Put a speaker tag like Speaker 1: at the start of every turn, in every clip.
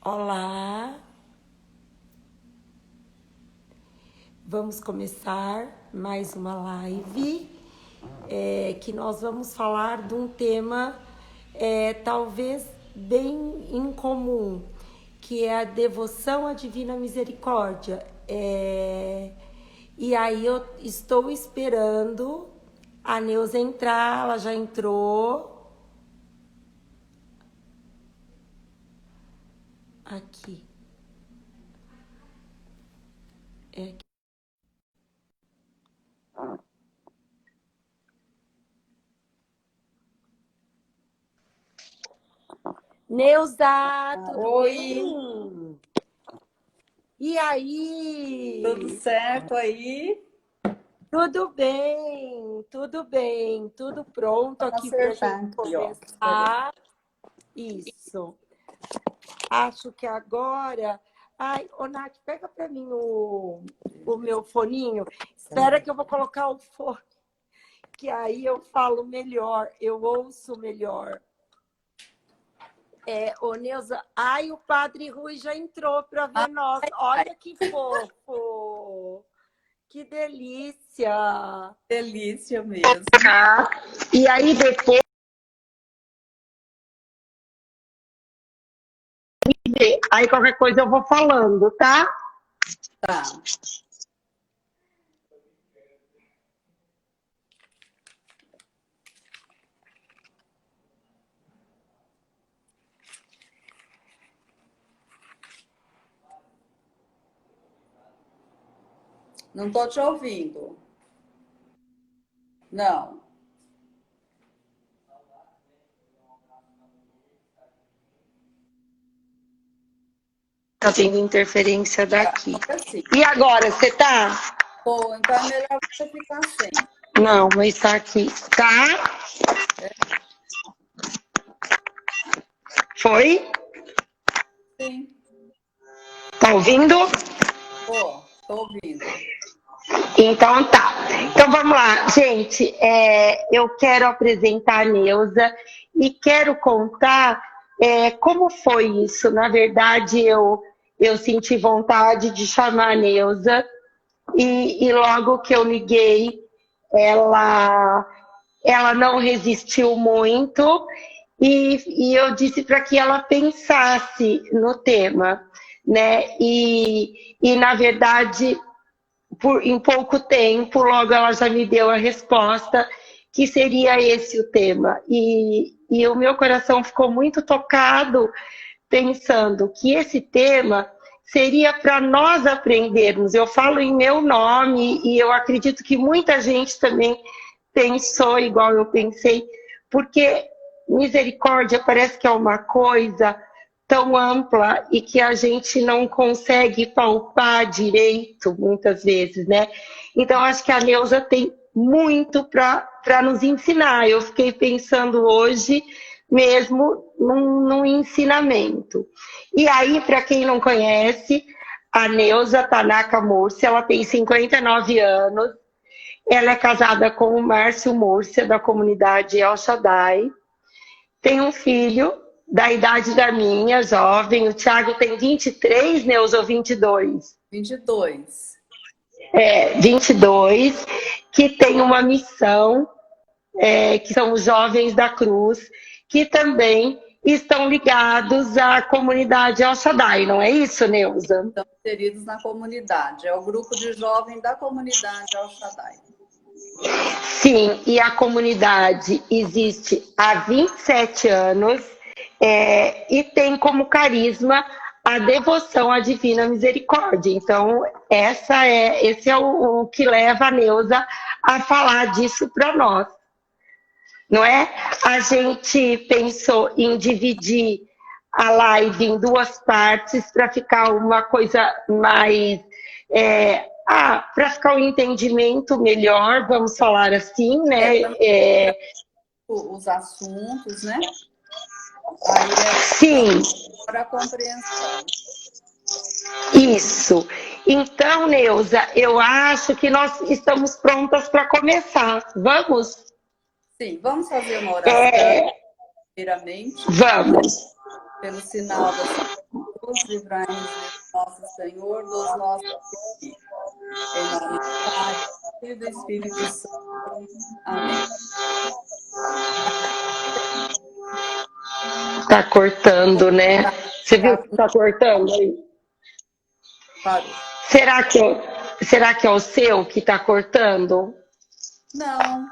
Speaker 1: Olá, vamos começar mais uma live que nós vamos falar de um tema talvez bem incomum, que é a devoção à Divina Misericórdia. E aí eu estou esperando a Neuza entrar, ela já entrou. Aqui. Aqui. Neuza, tudo
Speaker 2: Oi.
Speaker 1: bem? E aí?
Speaker 2: Tudo certo aí?
Speaker 1: Tudo bem, tudo pronto aqui para a gente começar. Isso. Acho que agora... Ai, ô Nath, pega para mim o meu foninho. Espera que eu vou colocar o fone, que aí eu falo melhor, eu ouço melhor. Ô Neuza, o Padre Rui já entrou para ver nós. Olha que fofo! Que delícia!
Speaker 2: Delícia mesmo.
Speaker 1: E aí depois... Aí qualquer coisa eu vou falando, tá?
Speaker 2: Tá. Não tô te ouvindo. Não.
Speaker 1: Tá tendo interferência daqui.
Speaker 2: Assim.
Speaker 1: E agora, você tá?
Speaker 2: Pô, então é melhor você ficar sem.
Speaker 1: Não, mas tá aqui. Tá? Foi?
Speaker 2: Sim.
Speaker 1: Tá ouvindo?
Speaker 2: Tô ouvindo.
Speaker 1: Então tá. Então vamos lá, gente. Eu quero apresentar a Neuza e quero contar como foi isso. Na verdade, eu senti vontade de chamar a Neuza e logo que eu liguei, ela não resistiu muito e eu disse para que ela pensasse no tema, né? E na verdade, em pouco tempo, logo ela já me deu a resposta que seria esse o tema. E o meu coração ficou muito tocado pensando que esse tema seria para nós aprendermos. Eu falo em meu nome e eu acredito que muita gente também pensou igual eu pensei, porque misericórdia parece que é uma coisa tão ampla e que a gente não consegue palpar direito muitas vezes, né? Então acho que a Neuza tem muito para nos ensinar. Eu fiquei pensando hoje mesmo num ensinamento. E aí, para quem não conhece, a Neuza Tanaka Múrcia, ela tem 59 anos, ela é casada com o Márcio Múrcia, da comunidade El Shaddai, tem um filho da idade da minha, jovem, o Thiago tem 23, Neuza, ou 22?
Speaker 2: 22.
Speaker 1: 22, que tem uma missão, que são os Jovens da Cruz, que também estão ligados à comunidade El Shaddai, não é isso, Neuza?
Speaker 2: Estão inseridos na comunidade. É o grupo de jovens da comunidade El Shaddai.
Speaker 1: Sim, e a comunidade existe há 27 anos e tem como carisma a devoção à Divina Misericórdia. Então, esse é o que leva a Neuza a falar disso para nós. Não é? A gente pensou em dividir a live em duas partes para ficar uma coisa mais... para ficar um entendimento melhor, vamos falar assim, né?
Speaker 2: Os assuntos, né?
Speaker 1: Sim.
Speaker 2: Para a compreensão.
Speaker 1: Isso. Então, Neuza, eu acho que nós estamos prontas para começar. Vamos?
Speaker 2: Sim, vamos fazer uma oração, primeiramente.
Speaker 1: Vamos.
Speaker 2: Pelo sinal da Jesus, livrai-nos de nosso Senhor, dos nossos inimigos. Em nome do Pai, do Filho e do Espírito Santo. Amém.
Speaker 1: Tá cortando, né? Você viu que tá cortando aí?
Speaker 2: Parou.
Speaker 1: Será que é o seu que tá cortando?
Speaker 2: Não.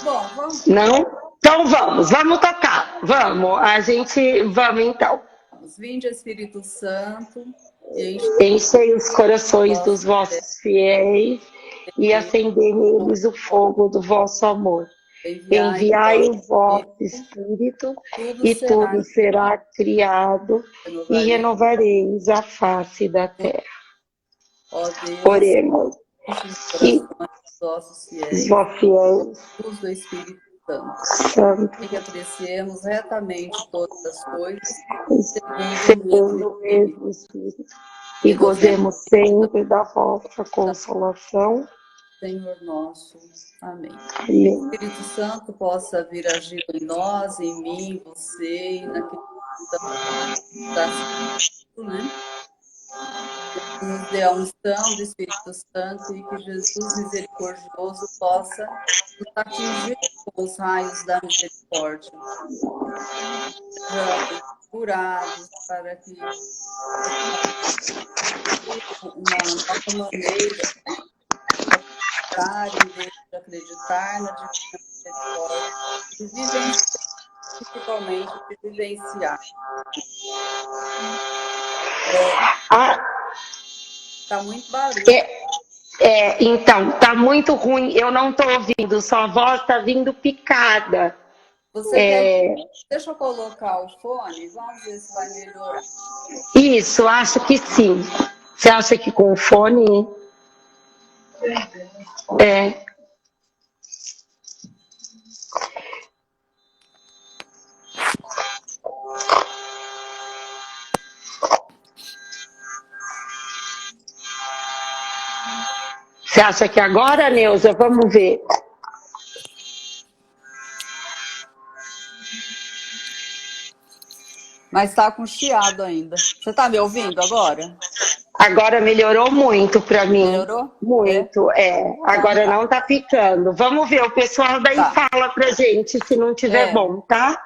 Speaker 2: Bom, vamos.
Speaker 1: Não? Então vamos tocar. Vamos então.
Speaker 2: Vinde, Espírito Santo, e
Speaker 1: Enchei os corações dos vossos fiéis e acendei neles o fogo do vosso amor. Enviai o vosso Espírito e tudo será criado e renovareis a face da terra.
Speaker 2: Ó Deus,
Speaker 1: Oremos.
Speaker 2: enche os corações dos nossos fiéis, luz do Espírito Santo, e que apreciemos retamente todas as coisas,
Speaker 1: segundo o mesmo Espírito, e gozemos sempre da vossa consolação.
Speaker 2: Senhor nosso. Amém.
Speaker 1: Amém.
Speaker 2: O Espírito Santo possa vir agir em nós, em mim, em você, e naquele que está né? Que nos dê a unção do Espírito Santo e que Jesus misericordioso possa nos atingir com os raios da misericórdia. Sejamos curados para que uma nova maneira de acreditar na misericórdia e vivenciar, principalmente de vivenciar. Tá muito barulho.
Speaker 1: Então, tá muito ruim. Eu não tô ouvindo. Sua voz tá vindo picada.
Speaker 2: Deixa eu colocar o fone. Vamos ver se vai melhorar.
Speaker 1: Isso, acho que sim. Você acha que com o fone? Você acha que agora, Neuza? Vamos ver.
Speaker 2: Mas tá com chiado ainda. Você tá me ouvindo agora?
Speaker 1: Agora melhorou muito para mim.
Speaker 2: Melhorou?
Speaker 1: Muito, Agora não tá picando. Vamos ver, o pessoal daí fala pra gente se não tiver bom, tá?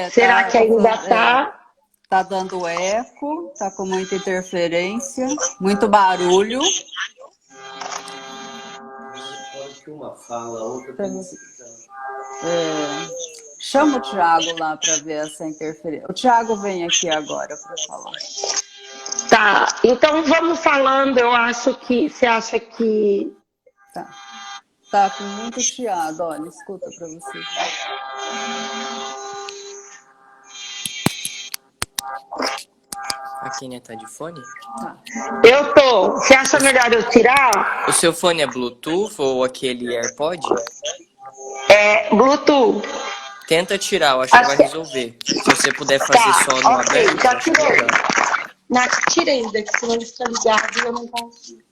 Speaker 1: Será que ainda tá?
Speaker 2: Tá dando eco, tá com muita interferência, muito barulho.
Speaker 3: Uma fala, outra
Speaker 2: Chama o Thiago lá para ver essa interferência. O Thiago vem aqui agora para falar.
Speaker 1: Tá, então vamos falando. Eu acho que você acha que
Speaker 2: tá com muito chiado. Olha, escuta para você.
Speaker 3: A Kênia tá de fone?
Speaker 2: Tá.
Speaker 1: Eu tô. Você acha melhor eu tirar?
Speaker 3: O seu fone é Bluetooth ou aquele AirPod?
Speaker 1: É Bluetooth.
Speaker 3: Tenta tirar, eu acho que vai resolver. Se você puder fazer só no aberto.
Speaker 1: Já tirei. Tirei daqui, senão ele está ligado e eu não consigo.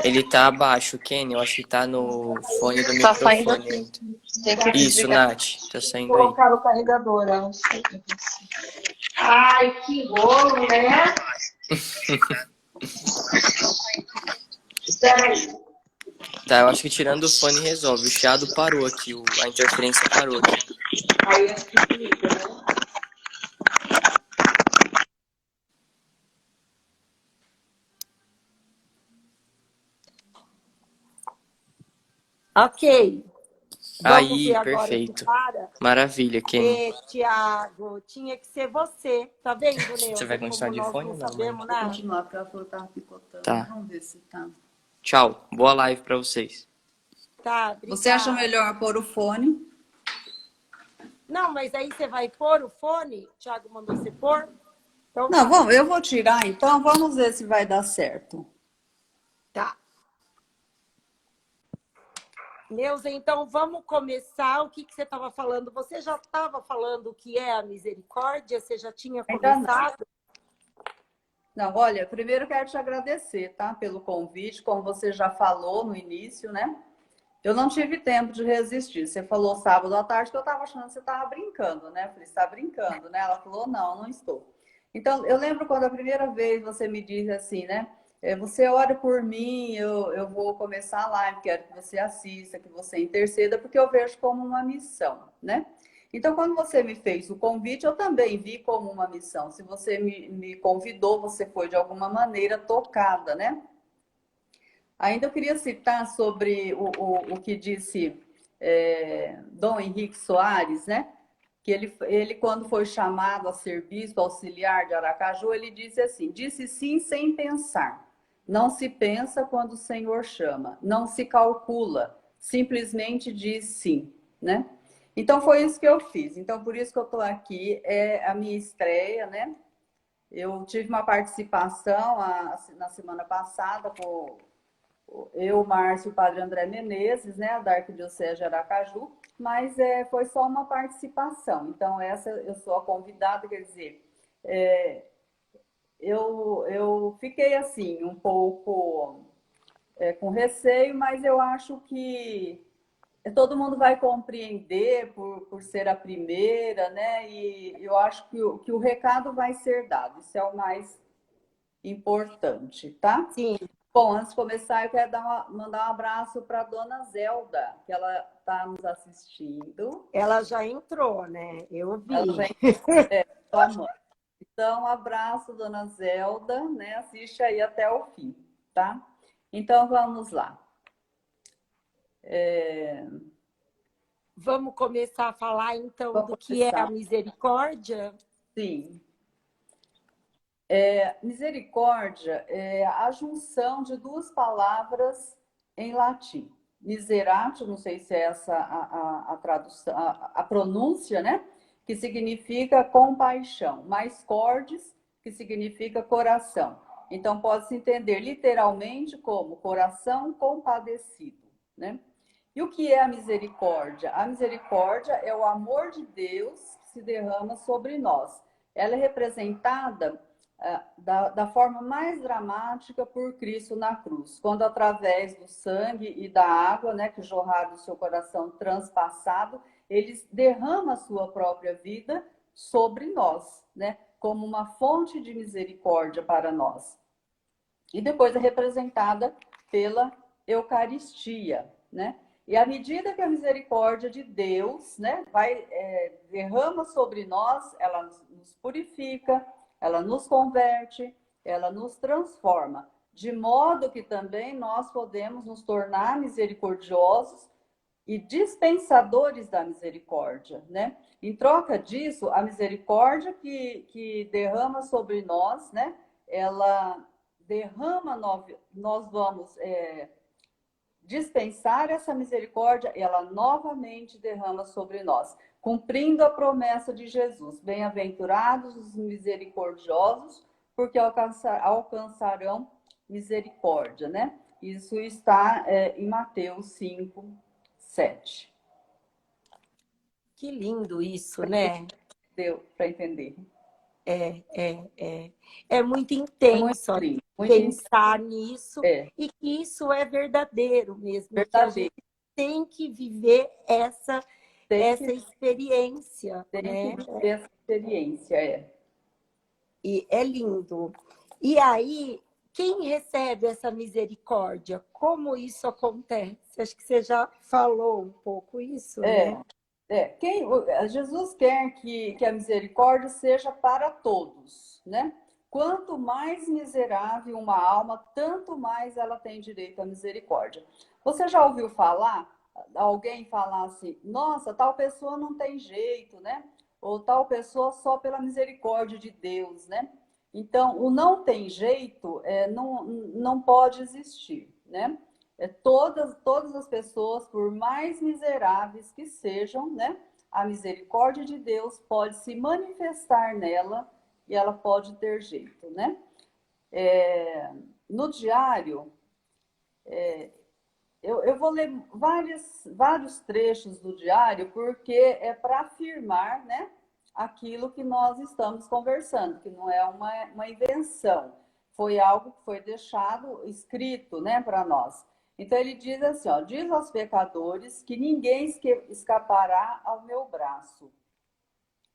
Speaker 3: Ele tá abaixo, Kenny. Eu acho que tá no fone do microfone. Isso, Nath. Tá saindo aí.
Speaker 1: Colocar o carregador, acho. Ai, que rolo, né? Espera aí.
Speaker 3: Tá, eu acho que tirando o fone resolve. O chiado parou aqui, a interferência parou aqui.
Speaker 1: Aí acho que liga, né? Ok.
Speaker 3: Aí, perfeito. Maravilha, Kenny.
Speaker 1: Tiago, tinha que ser você. Tá vendo, Neuza?
Speaker 3: Você vai continuar de fone ou não?
Speaker 1: Sabemos, né?
Speaker 2: Vou continuar, porque ela falou que tava picotando.
Speaker 3: Tá.
Speaker 2: Vamos ver se tá.
Speaker 3: Tchau. Boa live pra vocês.
Speaker 1: Tá, obrigada.
Speaker 2: Você acha melhor pôr o fone?
Speaker 1: Não, mas aí você vai pôr o fone? O Thiago mandou você pôr? Então,
Speaker 2: não, eu vou tirar, então vamos ver se vai dar certo.
Speaker 1: Tá. Neuza, então vamos começar. O que você estava falando? Você já estava falando o que é a misericórdia? Você já tinha começado?
Speaker 2: Não, olha, primeiro quero te agradecer, tá? Pelo convite, como você já falou no início, né? Eu não tive tempo de resistir. Você falou sábado à tarde que eu estava achando que você estava brincando, né? Eu falei, você está brincando, né? Ela falou, não, não estou. Então, eu lembro quando a primeira vez você me disse assim, né? Você ora por mim, eu vou começar a live, quero que você assista, que você interceda, porque eu vejo como uma missão, né? Então, quando você me fez o convite, eu também vi como uma missão. Se você me convidou, você foi de alguma maneira tocada, né? Ainda eu queria citar sobre o que disse Dom Henrique Soares, né? Que ele, quando foi chamado a ser bispo auxiliar de Aracaju, ele disse assim: disse sim sem pensar. Não se pensa quando o Senhor chama, não se calcula, simplesmente diz sim, né? Então foi isso que eu fiz. Então por isso que eu estou aqui, é a minha estreia, né? Eu tive uma participação na semana passada com eu, Márcio e o Padre André Menezes, né, da Arquidiocese de Aracaju, mas foi só uma participação. Então, essa eu sou a convidada, quer dizer, eu fiquei assim, um pouco com receio, mas eu acho que todo mundo vai compreender por ser a primeira, né? E eu acho que o recado vai ser dado, isso é o mais importante, tá?
Speaker 1: Sim.
Speaker 2: Bom, antes de começar, eu quero mandar um abraço para a dona Zelda, que ela está nos assistindo.
Speaker 1: Ela já entrou, né? Eu vi.
Speaker 2: Ela já entrou, sua mãe. Então, um abraço, dona Zelda, né? Assiste aí até o fim, tá? Então, vamos lá.
Speaker 1: Vamos começar a falar, então,
Speaker 2: Vamos
Speaker 1: do que é a
Speaker 2: começar.
Speaker 1: misericórdia?
Speaker 2: Sim. Misericórdia é a junção de duas palavras em latim. Miseratio, não sei se é essa a tradução, a pronúncia, né? Que significa compaixão, mais cordes, que significa coração. Então, pode-se entender literalmente como coração compadecido, né? E o que é a misericórdia? A misericórdia é o amor de Deus que se derrama sobre nós. Ela é representada da forma mais dramática por Cristo na cruz, quando através do sangue e da água, né, que jorrar do seu coração transpassado, ele derrama a sua própria vida sobre nós, né, como uma fonte de misericórdia para nós. E depois é representada pela Eucaristia, né? E à medida que a misericórdia de Deus, né, derrama sobre nós, ela nos purifica, ela nos converte, ela nos transforma, de modo que também nós podemos nos tornar misericordiosos e dispensadores da misericórdia, né? Em troca disso, a misericórdia que derrama sobre nós, né, ela derrama, nós vamos dispensar essa misericórdia, ela novamente derrama sobre nós, cumprindo a promessa de Jesus. Bem-aventurados os misericordiosos, porque alcançarão misericórdia, né? Isso está em Mateus 5, 7.
Speaker 1: Que lindo isso, né?
Speaker 2: Deu para entender?
Speaker 1: É muito intenso pensar nisso e que isso é verdadeiro mesmo, que a gente tem que viver essa experiência, né?
Speaker 2: Tem que viver essa experiência,
Speaker 1: E é lindo. E aí, quem recebe essa misericórdia? Como isso acontece? Acho que você já falou um pouco isso, né?
Speaker 2: Jesus quer que a misericórdia seja para todos, né? Quanto mais miserável uma alma, tanto mais ela tem direito à misericórdia. Você já ouviu alguém falar assim, nossa, tal pessoa não tem jeito, né? Ou tal pessoa só pela misericórdia de Deus, né? Então, o não tem jeito não pode existir, né? Todas as pessoas, por mais miseráveis que sejam, né, a misericórdia de Deus pode se manifestar nela e ela pode ter jeito, né? No diário, eu vou ler vários trechos do diário, porque é para afirmar, né, aquilo que nós estamos conversando, que não é uma invenção, foi algo que foi deixado escrito, né, para nós. Então ele diz assim, ó, diz aos pecadores que ninguém escapará ao meu braço.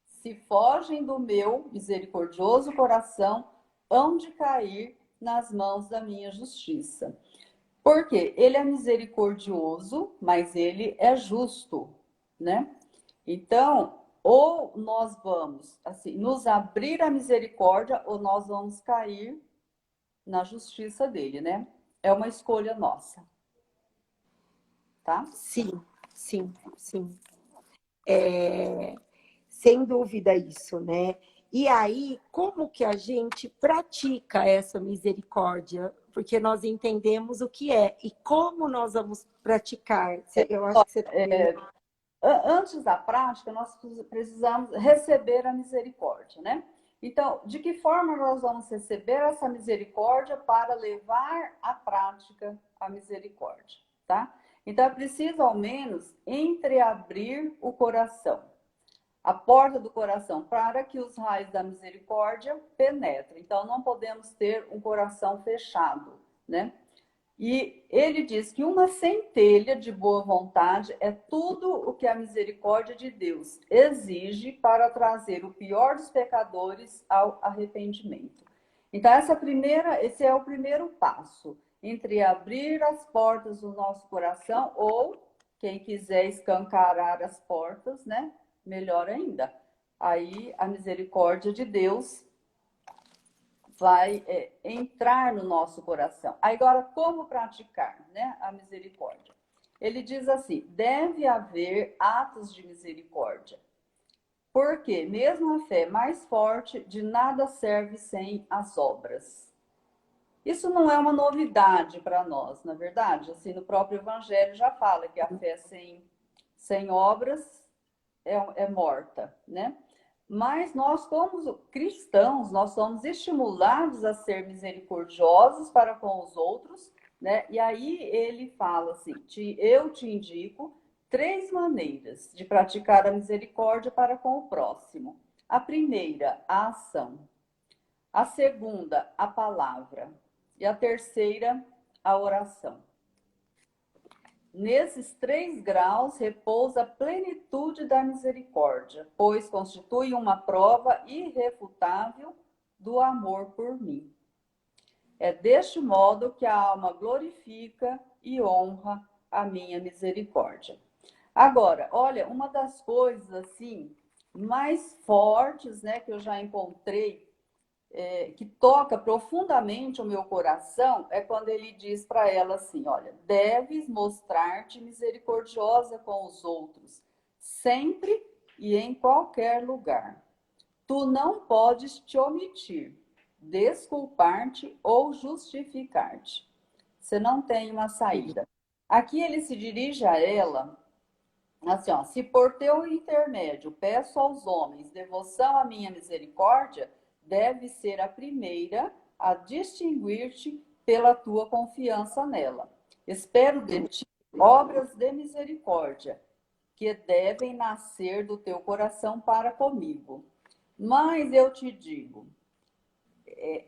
Speaker 2: Se fogem do meu misericordioso coração, hão de cair nas mãos da minha justiça. Porque ele é misericordioso, mas ele é justo, né? Então, ou nós vamos assim, nos abrir à misericórdia, ou nós vamos cair na justiça dele, né? É uma escolha nossa. Tá?
Speaker 1: Sim, sim, sim. Sem dúvida isso, né? E aí, como que a gente pratica essa misericórdia? Porque nós entendemos o que é e como nós vamos praticar. Eu acho que você
Speaker 2: Antes da prática, nós precisamos receber a misericórdia, né? Então, de que forma nós vamos receber essa misericórdia para levar à prática a misericórdia, tá? Então, é preciso, ao menos, entreabrir o coração, a porta do coração, para que os raios da misericórdia penetrem. Então, não podemos ter um coração fechado, né? E ele diz que uma centelha de boa vontade é tudo o que a misericórdia de Deus exige para trazer o pior dos pecadores ao arrependimento. Então, esse é o primeiro passo, entre abrir as portas do nosso coração, ou quem quiser escancarar as portas, né? Melhor ainda. Aí a misericórdia de Deus vai entrar no nosso coração. Agora, como praticar, né, a misericórdia? Ele diz assim, deve haver atos de misericórdia, porque mesmo a fé mais forte de nada serve sem as obras. Isso não é uma novidade para nós, na verdade. Assim, no próprio Evangelho já fala que a fé sem obras é morta, né? Mas nós, como cristãos, nós somos estimulados a ser misericordiosos para com os outros, né? E aí ele fala assim, eu te indico 3 maneiras de praticar a misericórdia para com o próximo. A primeira, a ação. A segunda, a palavra. E a terceira, a oração. Nesses 3 graus repousa a plenitude da misericórdia, pois constitui uma prova irrefutável do amor por mim. É deste modo que a alma glorifica e honra a minha misericórdia. Agora, olha, uma das coisas assim mais fortes, né, que eu já encontrei, que toca profundamente o meu coração, é quando ele diz para ela assim, olha, deves mostrar-te misericordiosa com os outros, sempre e em qualquer lugar. Tu não podes te omitir, desculpar-te ou justificar-te. Você não tem uma saída. Aqui ele se dirige a ela, assim, ó, se por teu intermédio peço aos homens devoção à minha misericórdia, deve ser a primeira a distinguir-te pela tua confiança nela. Espero de ti obras de misericórdia, que devem nascer do teu coração para comigo. Mas eu te digo,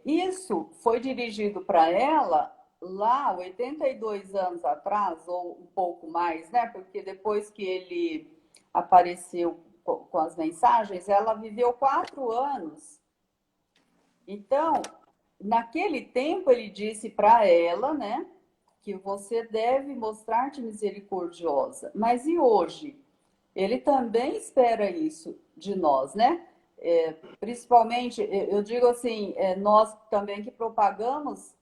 Speaker 2: isso foi dirigido para ela lá 82 anos atrás, ou um pouco mais, né? Porque depois que ele apareceu com as mensagens, ela viveu 4 anos. Então, naquele tempo, ele disse para ela, né, que você deve mostrar-te misericordiosa. Mas e hoje? Ele também espera isso de nós, né? Principalmente, eu digo assim, nós também que propagamos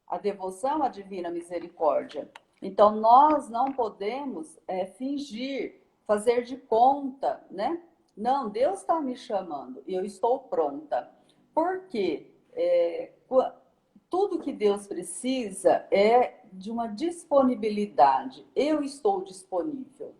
Speaker 2: a devoção à divina misericórdia. Então, nós não podemos fingir, fazer de conta, né? Não, Deus está me chamando e eu estou pronta. Porque tudo que Deus precisa é de uma disponibilidade. Eu estou disponível,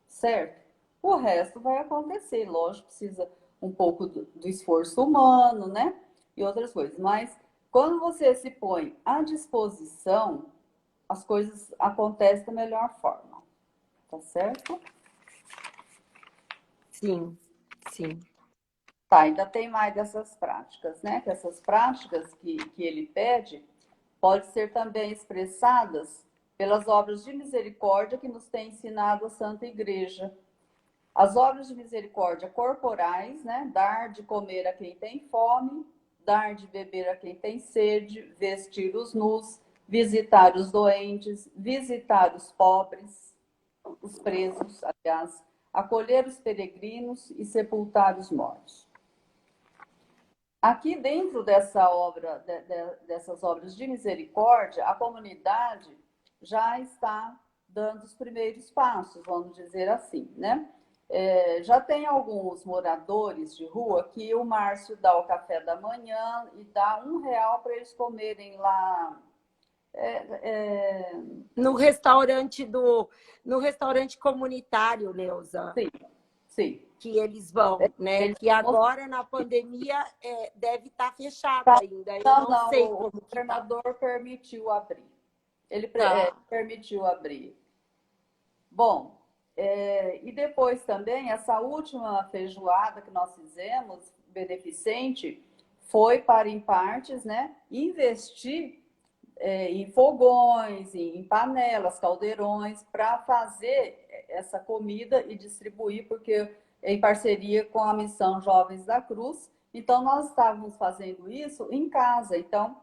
Speaker 2: certo? O resto vai acontecer, lógico, precisa um pouco do esforço humano, né? E outras coisas. Mas quando você se põe à disposição, as coisas acontecem da melhor forma. Tá certo?
Speaker 1: sim, sim.
Speaker 2: Tá, ainda tem mais dessas práticas, né? Que essas práticas que ele pede podem ser também expressadas pelas obras de misericórdia que nos tem ensinado a Santa Igreja. As obras de misericórdia corporais, né? Dar de comer a quem tem fome, dar de beber a quem tem sede, vestir os nus, visitar os doentes, visitar os pobres, os presos, aliás, acolher os peregrinos e sepultar os mortos. Aqui dentro dessa obra, dessas obras de misericórdia, a comunidade já está dando os primeiros passos, vamos dizer assim, né? Já tem alguns moradores de rua que o Márcio dá o café da manhã e dá R$ 1 para eles comerem lá.
Speaker 1: No restaurante comunitário, Neuza.
Speaker 2: Sim, sim.
Speaker 1: Que eles vão, né?
Speaker 2: Eles
Speaker 1: que agora, na pandemia, deve estar fechado ainda. Eu não sei como
Speaker 2: o governador permitiu abrir. Ele permitiu abrir. Bom, e depois também, essa última feijoada que nós fizemos, beneficente, foi para, em partes, né, investir em fogões, em panelas, caldeirões, para fazer essa comida e distribuir, porque em parceria com a Missão Jovens da Cruz. Então, nós estávamos fazendo isso em casa. Então,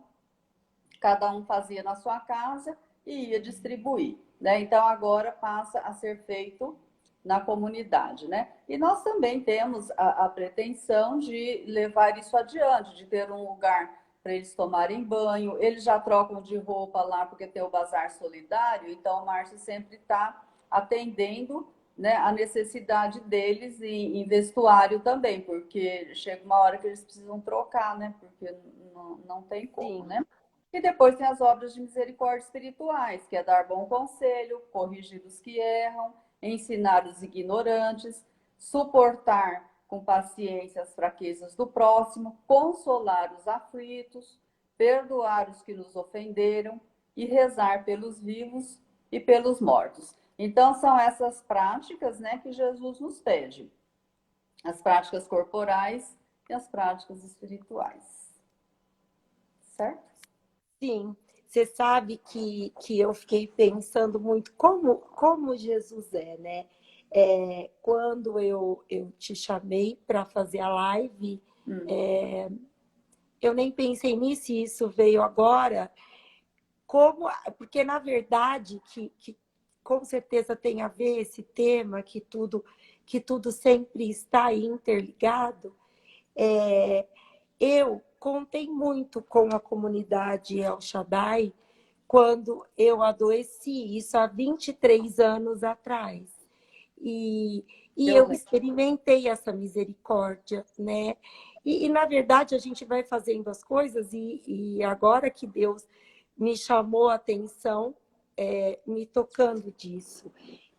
Speaker 2: cada um fazia na sua casa e ia distribuir, né? Então, agora passa a ser feito na comunidade, né? E nós também temos a pretensão de levar isso adiante, de ter um lugar para eles tomarem banho. Eles já trocam de roupa lá, porque tem o Bazar Solidário, então o Márcio sempre está atendendo, né, a necessidade deles em vestuário também, porque chega uma hora que eles precisam trocar, né? Porque não tem como, né? E depois tem as obras de misericórdia espirituais, que é dar bom conselho, corrigir os que erram, ensinar os ignorantes, suportar com paciência as fraquezas do próximo, consolar os aflitos, perdoar os que nos ofenderam e rezar pelos vivos e pelos mortos. Então, são essas práticas, né, que Jesus nos pede. As práticas corporais e as práticas espirituais. Certo?
Speaker 1: Sim. Você sabe que eu fiquei pensando muito como Jesus é, né? Quando eu te chamei para fazer a live, eu nem pensei nisso e isso veio agora. Porque, na verdade, que com certeza tem a ver esse tema, que tudo sempre está interligado. Eu contei muito com a comunidade El Shaddai quando eu adoeci, isso há 23 anos atrás. E eu experimentei essa misericórdia, né? E, na verdade, a gente vai fazendo as coisas e agora que Deus me chamou a atenção, me tocando disso.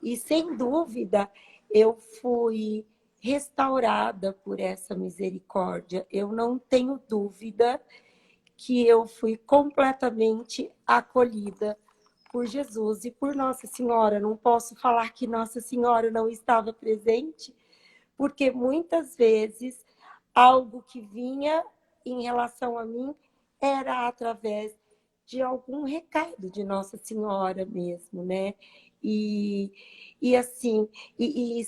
Speaker 1: E, sem dúvida, eu fui restaurada por essa misericórdia. Eu não tenho dúvida que eu fui completamente acolhida por Jesus e por Nossa Senhora. Não posso falar que Nossa Senhora não estava presente, porque muitas vezes algo que vinha em relação a mim era através de algum recado de Nossa Senhora mesmo, né? E assim,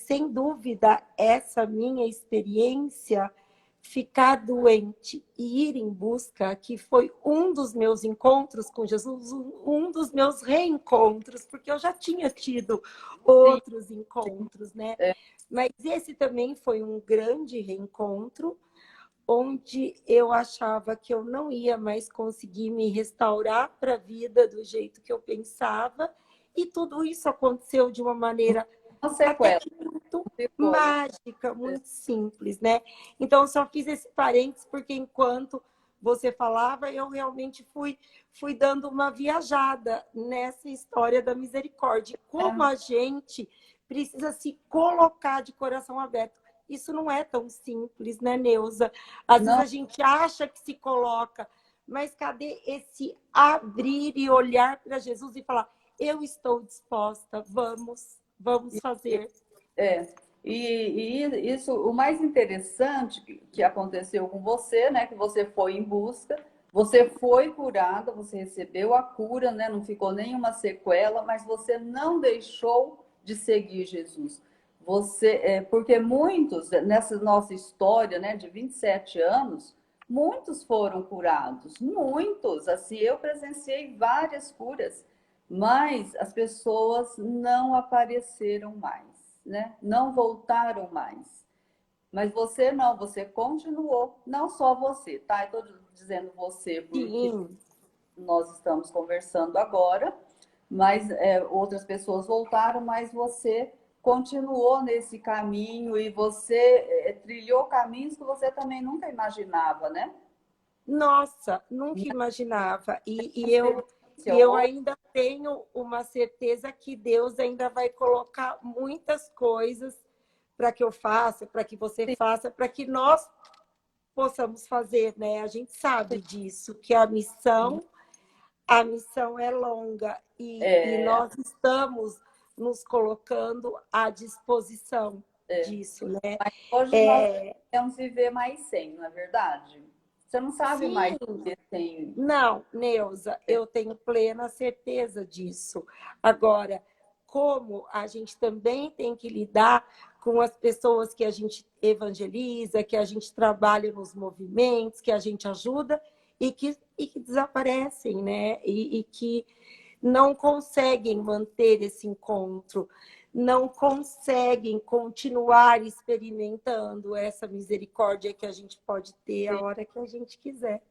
Speaker 1: sem dúvida, essa minha experiência, ficar doente e ir em busca, que foi um dos meus encontros com Jesus, um dos meus reencontros, porque eu já tinha tido outros encontros, né? Mas esse também foi um grande reencontro, onde eu achava que eu não ia mais conseguir me restaurar para a vida do jeito que eu pensava, e tudo isso aconteceu de uma maneira até muito mágica, muito simples, né? Então, eu só fiz esse parênteses porque enquanto você falava, eu realmente fui dando uma viajada nessa história da misericórdia. Como a gente precisa se colocar de coração aberto. Isso não é tão simples, né, Neuza? Às vezes a gente acha que se coloca, mas cadê esse abrir e olhar para Jesus e falar: eu estou disposta, vamos fazer.
Speaker 2: E isso, o mais interessante que aconteceu com você, né, que você foi em busca, Você foi curada, você recebeu a cura, né? Não ficou nenhuma sequela, mas você não deixou de seguir Jesus. Porque muitos, nessa nossa história, né, de 27 anos, muitos foram curados, muitos. Assim, eu presenciei várias curas, mas as pessoas não apareceram mais, né? Não voltaram mais. Mas você não, você continuou, não só você, tá? Eu estou dizendo você porque
Speaker 1: Sim,
Speaker 2: nós estamos conversando agora, mas outras pessoas voltaram, mas você continuou nesse caminho e você trilhou caminhos que você também nunca imaginava, né?
Speaker 1: nossa, nunca imaginava. E eu
Speaker 2: Hoje,
Speaker 1: ainda tenho uma certeza que Deus ainda vai colocar muitas coisas para que eu faça, para que você faça, para que nós possamos fazer, né? A gente sabe disso, que a missão é longa e nós estamos nos colocando à disposição disso, né?
Speaker 2: mas hoje nós
Speaker 1: É,
Speaker 2: queremos viver mais sem, não é verdade? Você não sabe mais
Speaker 1: sim,
Speaker 2: viver sem.
Speaker 1: não, Neuza, eu tenho plena certeza disso. Agora, como a gente também tem que lidar com as pessoas que a gente evangeliza, que a gente trabalha nos movimentos, que a gente ajuda e que desaparecem, né? E que não conseguem manter esse encontro, não conseguem continuar experimentando essa misericórdia que a gente pode ter a hora que a gente quiser.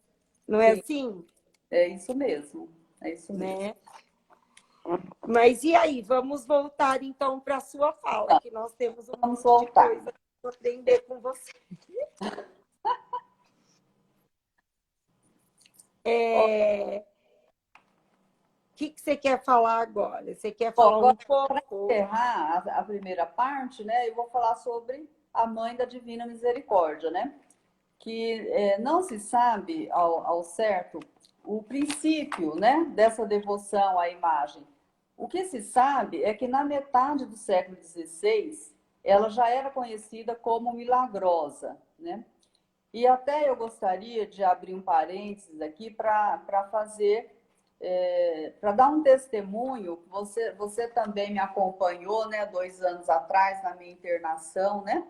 Speaker 1: Não é
Speaker 2: Sim,
Speaker 1: assim?
Speaker 2: é isso mesmo. É isso mesmo.
Speaker 1: Né? Mas e aí, vamos voltar então para a sua fala, que nós temos um
Speaker 2: Vamos
Speaker 1: monte de
Speaker 2: voltar.
Speaker 1: coisa para aprender com você. O que você quer falar agora? Você quer
Speaker 2: Bom,
Speaker 1: falar um
Speaker 2: agora, para
Speaker 1: pouco?
Speaker 2: encerrar a primeira parte, né, eu vou falar sobre a Mãe da Divina Misericórdia, né? Que não se sabe ao certo o princípio, né, dessa devoção à imagem. O que se sabe é que na metade do século XVI ela já era conhecida como milagrosa, né? E até eu gostaria de abrir um parênteses aqui para fazer, para dar um testemunho. Você também me acompanhou, né, 2 anos atrás na minha internação, né,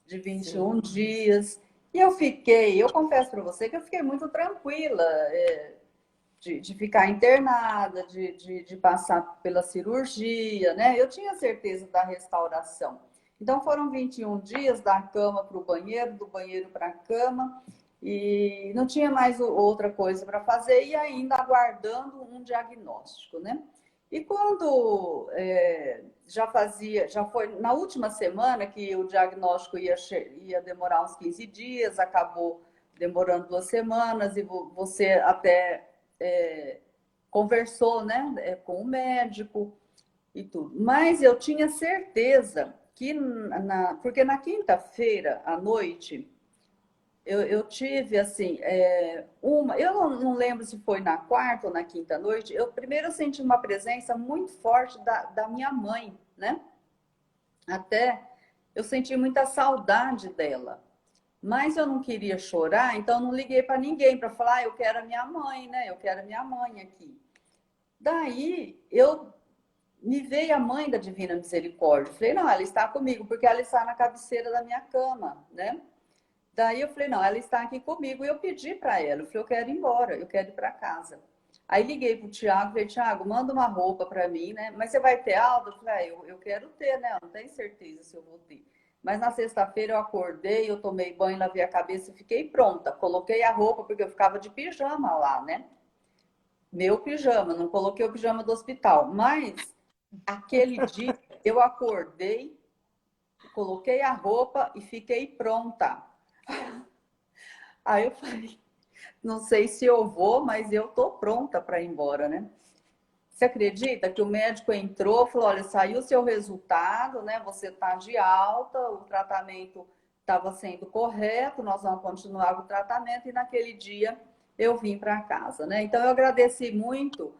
Speaker 2: de 21
Speaker 1: Sim.
Speaker 2: dias. E eu confesso para você que eu fiquei muito tranquila de ficar internada, de passar pela cirurgia, né? Eu tinha certeza da restauração. Então foram 21 dias da cama para o banheiro, do banheiro para a cama, e não tinha mais outra coisa para fazer, e ainda aguardando um diagnóstico, né? E quando já foi na última semana que o diagnóstico ia demorar uns 15 dias, acabou demorando 2 semanas, e você até conversou, né, com o médico e tudo. Mas eu tinha certeza que, porque na quinta-feira à noite, eu tive, assim, eu não lembro se foi na quarta ou na quinta noite, primeiro eu senti uma presença muito forte da minha mãe, né? Até eu senti muita saudade dela. Mas eu não queria chorar, então eu não liguei para ninguém para falar, eu quero a minha mãe, né? Eu quero a minha mãe aqui. Daí eu me veio a mãe da Divina Misericórdia. Falei, não, ela está comigo, porque ela está na cabeceira da minha cama, né? Daí eu falei, não, ela está aqui comigo. E eu pedi para ela, eu falei, eu quero ir embora, eu quero ir para casa. Aí liguei para o Tiago, falei, Tiago, manda uma roupa para mim, né? Mas você vai ter alta? Eu falei, eu quero ter, né? Eu não tenho certeza se eu vou ter. Mas na sexta-feira eu acordei, eu tomei banho, lavei a cabeça e fiquei pronta. Coloquei a roupa, porque eu ficava de pijama lá, né? Meu pijama, não coloquei o pijama do hospital. Mas aquele dia eu acordei, coloquei a roupa e fiquei pronta. Aí eu falei, não sei se eu vou, mas eu tô pronta para ir embora, né? Você acredita que o médico entrou, falou, olha, saiu o seu resultado, né? Você tá de alta, o tratamento estava sendo correto, nós vamos continuar com o tratamento, e naquele dia eu vim para casa, né? Então eu agradeci muito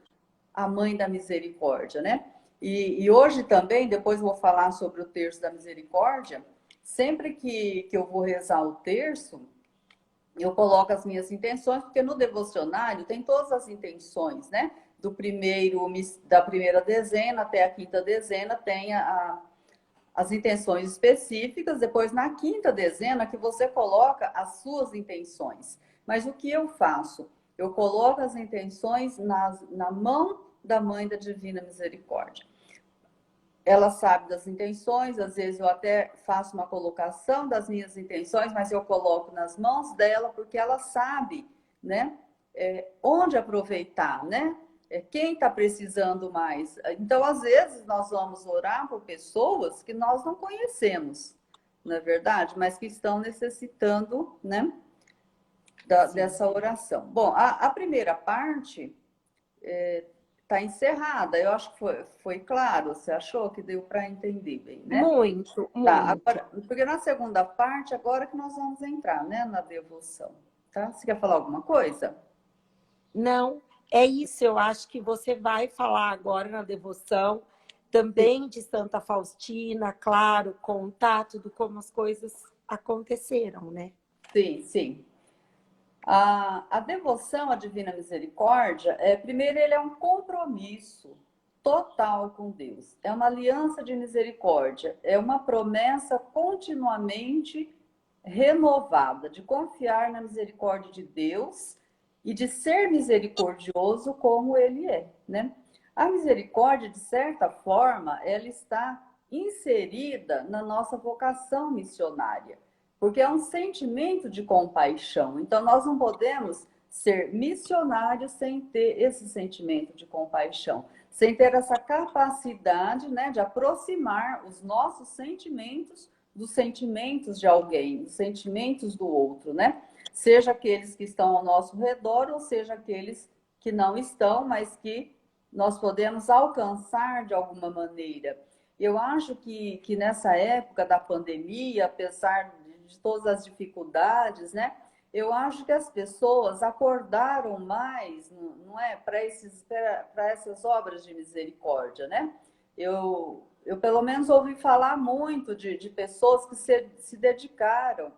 Speaker 2: a Mãe da Misericórdia, né? E hoje também, depois vou falar sobre o terço da misericórdia, sempre que eu vou rezar o terço, eu coloco as minhas intenções, porque no devocionário tem todas as intenções, né? Da primeira dezena até a quinta dezena tem as intenções específicas, depois na quinta dezena que você coloca as suas intenções. Mas o que eu faço? Eu coloco as intenções na mão da Mãe da Divina Misericórdia. Ela sabe das intenções, às vezes eu até faço uma colocação das minhas intenções, mas eu coloco nas mãos dela, porque ela sabe, né, onde aproveitar, né? Quem está precisando mais. Então, às vezes, nós vamos orar por pessoas que nós não conhecemos, não é verdade? Mas que estão necessitando, né, dessa oração. Bom, a primeira parte está encerrada. Eu acho que foi claro. Você achou que deu para entender bem, né?
Speaker 1: Muito,
Speaker 2: Tá,
Speaker 1: muito.
Speaker 2: agora, porque na segunda parte, agora que nós vamos entrar, né, na devoção. Tá? Você quer falar alguma coisa?
Speaker 1: Não, é isso. Eu acho que você vai falar agora na devoção também de Santa Faustina, claro, contar tudo como as coisas aconteceram, né?
Speaker 2: Sim, sim. A devoção à Divina Misericórdia, primeiro, ele é um compromisso total com Deus. É uma aliança de misericórdia. É uma promessa continuamente renovada de confiar na misericórdia de Deus e de ser misericordioso como Ele é, né? A misericórdia, de certa forma, ela está inserida na nossa vocação missionária, porque é um sentimento de compaixão. Então, nós não podemos ser missionários sem ter esse sentimento de compaixão, sem ter essa capacidade, né, de aproximar os nossos sentimentos dos sentimentos de alguém, dos sentimentos do outro, né? Seja aqueles que estão ao nosso redor, ou seja aqueles que não estão, mas que nós podemos alcançar de alguma maneira. Eu acho que nessa época da pandemia, apesar de todas as dificuldades, né? Eu acho que as pessoas acordaram mais, não é, para essas obras de misericórdia, né? Eu pelo menos ouvi falar muito de pessoas que se dedicaram,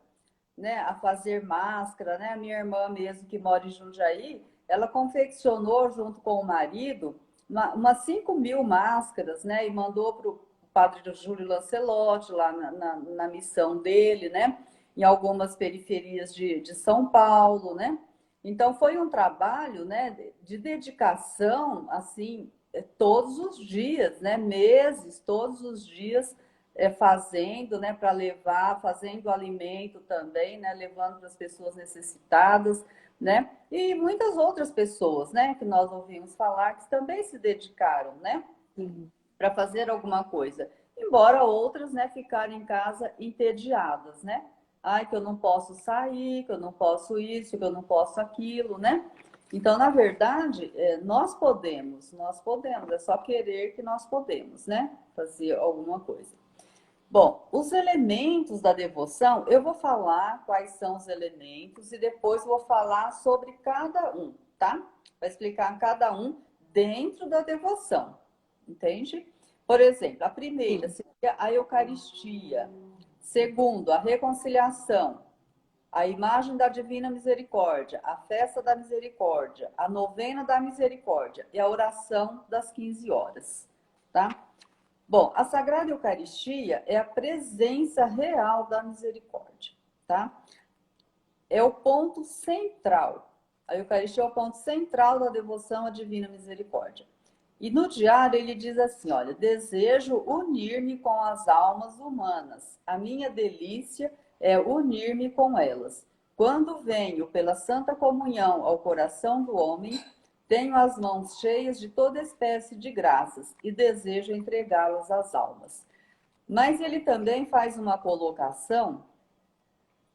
Speaker 2: né, a fazer máscara, né? A minha irmã mesmo, que mora em Jundiaí, ela confeccionou junto com o marido umas 5.000 máscaras, né? E mandou para o padre Júlio Lancelotti, lá na missão dele, né? Em algumas periferias de São Paulo, né? Então foi um trabalho, né, de dedicação, assim, todos os dias, né? Meses, todos os dias, fazendo, né, para levar, fazendo alimento também, né, levando para as pessoas necessitadas, né, e muitas outras pessoas, né, que nós ouvimos falar que também se dedicaram, né, para fazer alguma coisa, embora outras, né, ficarem em casa entediadas, né, ai, que eu não posso sair, que eu não posso isso, que eu não posso aquilo, né. Então, na verdade, nós podemos, é só querer que nós podemos, né, fazer alguma coisa. Bom, os elementos da devoção, eu vou falar quais são os elementos e depois vou falar sobre cada um, tá? Vou explicar cada um dentro da devoção, entende? Por exemplo, a primeira seria a Eucaristia. Segundo, a reconciliação, a imagem da Divina Misericórdia, a festa da misericórdia, a novena da misericórdia e a oração das 15 horas, tá? Bom, a Sagrada Eucaristia é a presença real da misericórdia, tá? É o ponto central. A Eucaristia é o ponto central da devoção à Divina Misericórdia. E no diário ele diz assim, olha, desejo unir-me com as almas humanas. A minha delícia é unir-me com elas. Quando venho pela Santa Comunhão ao coração do homem, tenho as mãos cheias de toda espécie de graças e desejo entregá-las às almas. Mas ele também faz uma colocação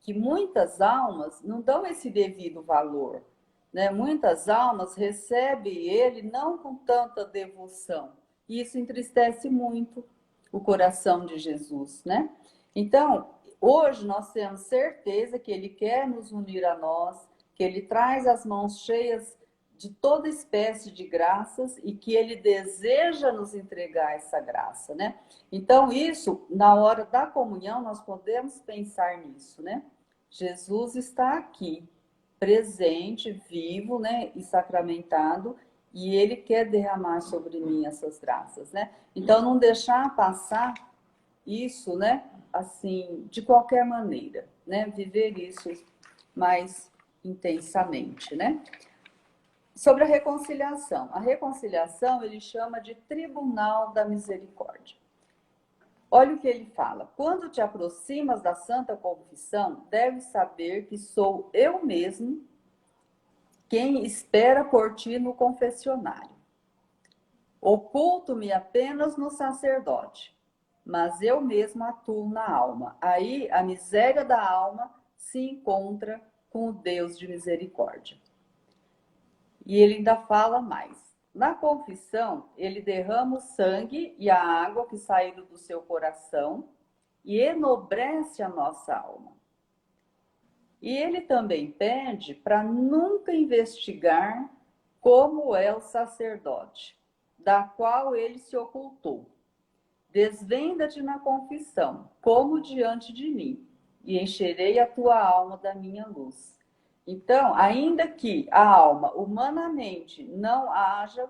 Speaker 2: que muitas almas não dão esse devido valor, né? Muitas almas recebem ele não com tanta devoção. E isso entristece muito o coração de Jesus, né? Então, hoje nós temos certeza que ele quer nos unir a nós, que ele traz as mãos cheias de toda espécie de graças e que ele deseja nos entregar essa graça, né? Então, isso, na hora da comunhão, nós podemos pensar nisso, né? Jesus está aqui, presente, vivo, né, e sacramentado, e ele quer derramar sobre mim essas graças, né? Então, não deixar passar isso, né, assim, de qualquer maneira, né? Viver isso mais intensamente, né? Sobre a reconciliação ele chama de Tribunal da Misericórdia. Olha o que ele fala. Quando te aproximas da Santa Confissão, deves saber que sou eu mesmo quem espera por ti no confessionário. Oculto-me apenas no sacerdote, mas eu mesmo atuo na alma. Aí a miséria da alma se encontra com o Deus de misericórdia. E ele ainda fala mais. Na confissão, ele derrama o sangue e a água que saíram do seu coração e enobrece a nossa alma. E ele também pede para nunca investigar como é o sacerdote, da qual ele se ocultou. Desvenda-te na confissão, como diante de mim, e encherei a tua alma da minha luz. Então, ainda que a alma humanamente não haja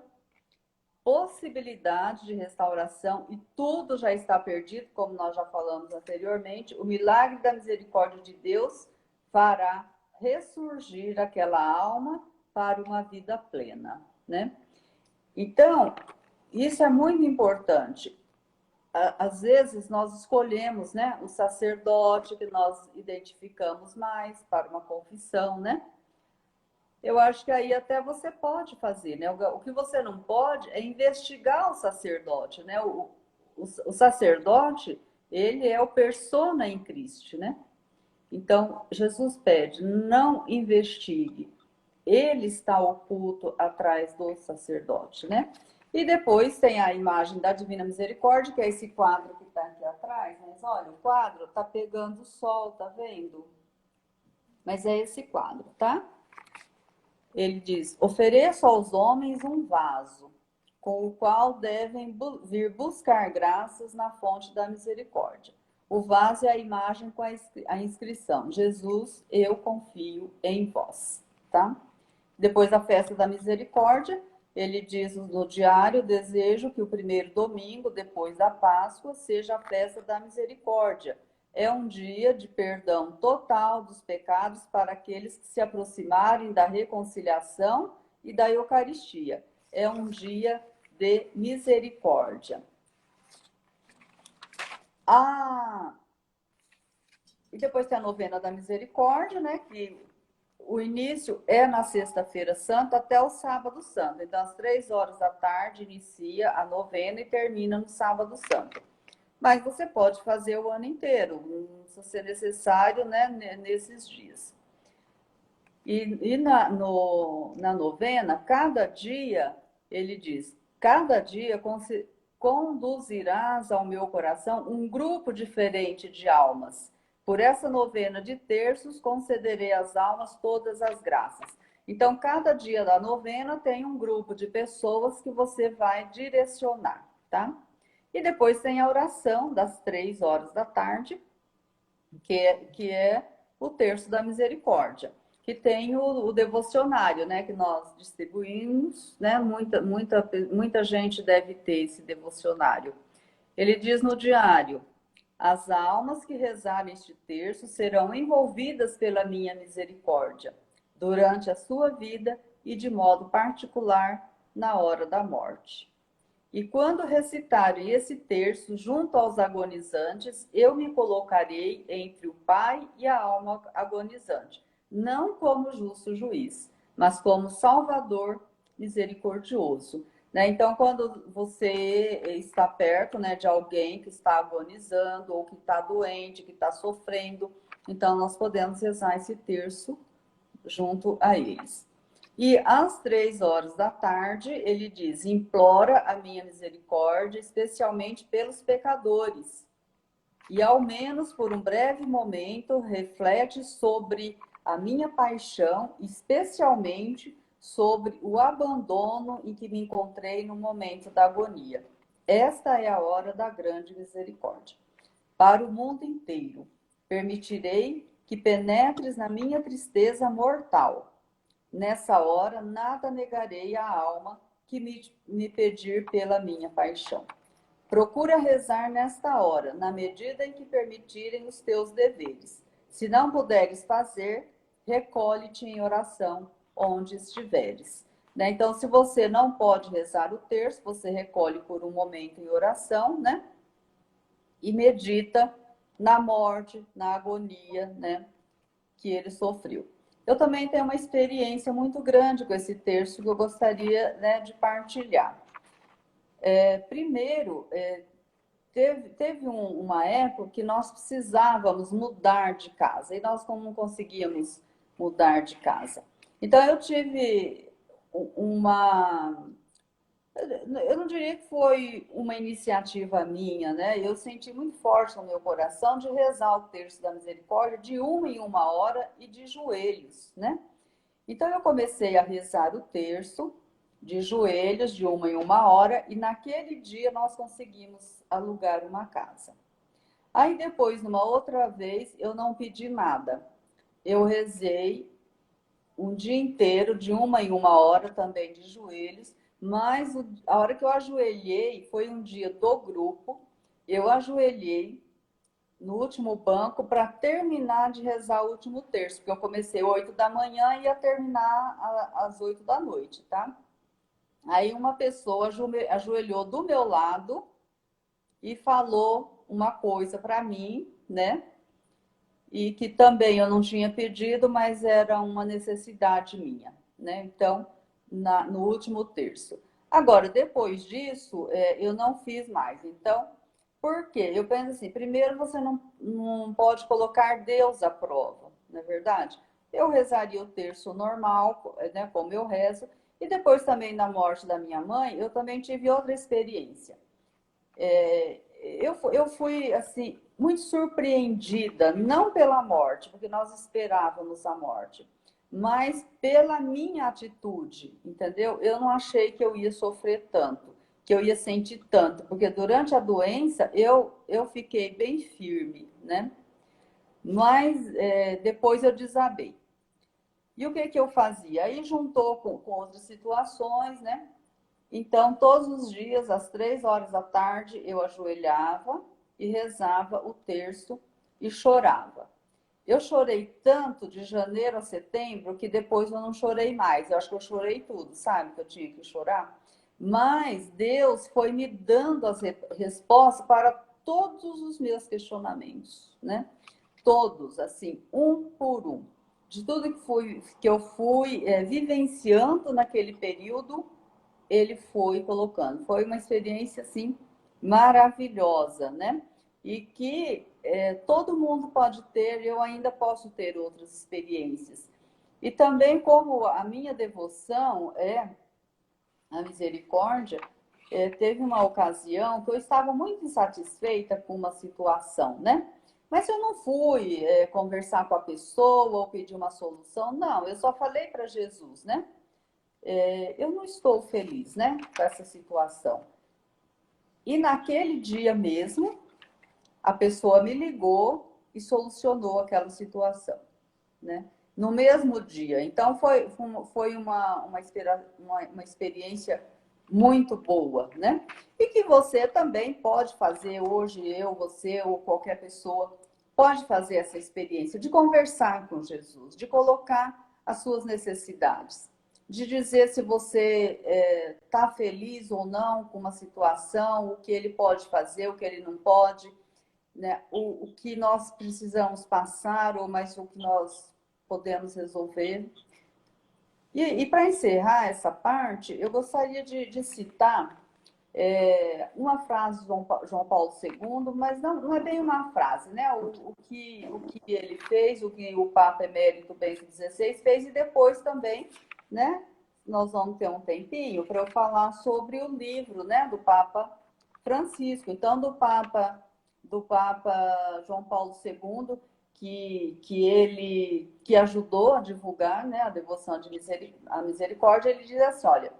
Speaker 2: possibilidade de restauração e tudo já está perdido, como nós já falamos anteriormente, o milagre da misericórdia de Deus fará ressurgir aquela alma para uma vida plena, né? Então, isso é muito importante. Às vezes nós escolhemos, né, o sacerdote que nós identificamos mais para uma confissão, né? Eu acho que aí até você pode fazer, né? O que você não pode é investigar o sacerdote, né? O sacerdote, ele é o persona em Cristo, né? Então, Jesus pede, não investigue. Ele está oculto atrás do sacerdote, né? E depois tem a imagem da Divina Misericórdia, que é esse quadro que está aqui atrás. Mas olha, o quadro está pegando o sol, tá vendo? Mas é esse quadro, tá? Ele diz, ofereço aos homens um vaso, com o qual devem vir buscar graças na fonte da misericórdia. O vaso é a imagem com a inscrição, Jesus, eu confio em vós, tá? Depois da festa da misericórdia, ele diz no diário, desejo que o primeiro domingo, depois da Páscoa, seja a festa da misericórdia. É um dia de perdão total dos pecados para aqueles que se aproximarem da reconciliação e da Eucaristia. É um dia de misericórdia. E depois tem a novena da misericórdia, né? Que o início é na sexta-feira santa até o sábado santo. Então, às 3 horas da tarde, inicia a novena e termina no sábado santo. Mas você pode fazer o ano inteiro, se ser necessário, né, nesses dias. E na novena, cada dia, ele diz, cada dia conduzirás ao meu coração um grupo diferente de almas. Por essa novena de terços, concederei às almas todas as graças. Então, cada dia da novena tem um grupo de pessoas que você vai direcionar, tá? E depois tem a oração das 3 horas da tarde, que é o terço da misericórdia, que tem o devocionário, né, que nós distribuímos, né, muita gente deve ter esse devocionário. Ele diz no diário, as almas que rezarem este terço serão envolvidas pela minha misericórdia, durante a sua vida e de modo particular na hora da morte. E quando recitarem esse terço junto aos agonizantes, eu me colocarei entre o Pai e a alma agonizante, não como justo juiz, mas como Salvador misericordioso. Né? Então, quando você está perto, né, de alguém que está agonizando ou que está doente, que está sofrendo, então nós podemos rezar esse terço junto a eles. E às 3 horas da tarde, ele diz, implora a minha misericórdia, especialmente pelos pecadores. E ao menos por um breve momento, reflete sobre a minha paixão, especialmente sobre o abandono em que me encontrei no momento da agonia. Esta é a hora da grande misericórdia. Para o mundo inteiro, permitirei que penetres na minha tristeza mortal. Nessa hora, nada negarei à alma que me pedir pela minha paixão. Procura rezar nesta hora, na medida em que permitirem os teus deveres. Se não puderes fazer, recolhe-te em oração onde estiveres. Né? Então, se você não pode rezar o terço, você recolhe por um momento em oração, né? E medita na morte, na agonia, né? Que ele sofreu. Eu também tenho uma experiência muito grande com esse terço que eu gostaria, né, de partilhar. Primeiro, teve uma época que nós precisávamos mudar de casa e nós não conseguíamos mudar de casa. Então, eu tive uma... Eu não diria que foi uma iniciativa minha, né? Eu senti muito forte no meu coração de rezar o terço da misericórdia de 1 em 1 hora e de joelhos, né? Então, eu comecei a rezar o terço de joelhos de 1 em 1 hora e naquele dia nós conseguimos alugar uma casa. Aí depois, numa outra vez, eu não pedi nada. Eu rezei um dia inteiro de 1 em 1 hora também de joelhos, mas a hora que eu ajoelhei foi um dia do grupo, eu ajoelhei no último banco para terminar de rezar o último terço, porque eu comecei 8 da manhã e ia terminar às 8 da noite, tá? Aí uma pessoa ajoelhou do meu lado e falou uma coisa para mim, né? E que também eu não tinha pedido, mas era uma necessidade minha, né? Então, no último terço. Agora, depois disso, eu não fiz mais. Então, por quê? Eu penso assim, primeiro você não pode colocar Deus à prova, não é verdade? Eu rezaria o terço normal, né, como eu rezo, e depois também na morte da minha mãe, eu também tive outra experiência. Eu fui, assim, muito surpreendida, não pela morte, porque nós esperávamos a morte, mas pela minha atitude, entendeu? Eu não achei que eu ia sofrer tanto, que eu ia sentir tanto, porque durante a doença eu fiquei bem firme, né? Mas depois eu desabei. E o que eu fazia? Aí juntou com outras situações, né? Então, todos os dias, às 3 horas da tarde, eu ajoelhava e rezava o terço e chorava. Eu chorei tanto de janeiro a setembro que depois eu não chorei mais. Eu acho que eu chorei tudo, sabe? Que eu tinha que chorar. Mas Deus foi me dando as respostas para todos os meus questionamentos, né? Todos, assim, um por um. De tudo que eu fui vivenciando naquele período, ele foi colocando. Foi uma experiência, assim, maravilhosa, né? E que todo mundo pode ter, eu ainda posso ter outras experiências. E também, como a minha devoção é a misericórdia, teve uma ocasião que eu estava muito insatisfeita com uma situação, né? Mas eu não fui conversar com a pessoa ou pedir uma solução, não. Eu só falei para Jesus, né? Eu não estou feliz, né, com essa situação. E naquele dia mesmo, a pessoa me ligou e solucionou aquela situação, né? No mesmo dia. Então, foi uma experiência muito boa, né? E que você também pode fazer hoje, você ou qualquer pessoa pode fazer essa experiência de conversar com Jesus, de colocar as suas necessidades, de dizer se você está feliz ou não com uma situação, o que ele pode fazer, o que ele não pode, né? O que nós precisamos passar, ou mais o que nós podemos resolver. E para encerrar essa parte, eu gostaria de citar uma frase de João Paulo II, mas não é bem uma frase, né? O que ele fez, o que o Papa Emérito Bento XVI fez, e depois também, né? Nós vamos ter um tempinho para eu falar sobre o livro, né, do Papa Francisco. Então, do Papa João Paulo II, que ajudou a divulgar, né, a devoção à misericórdia, ele diz assim, olha,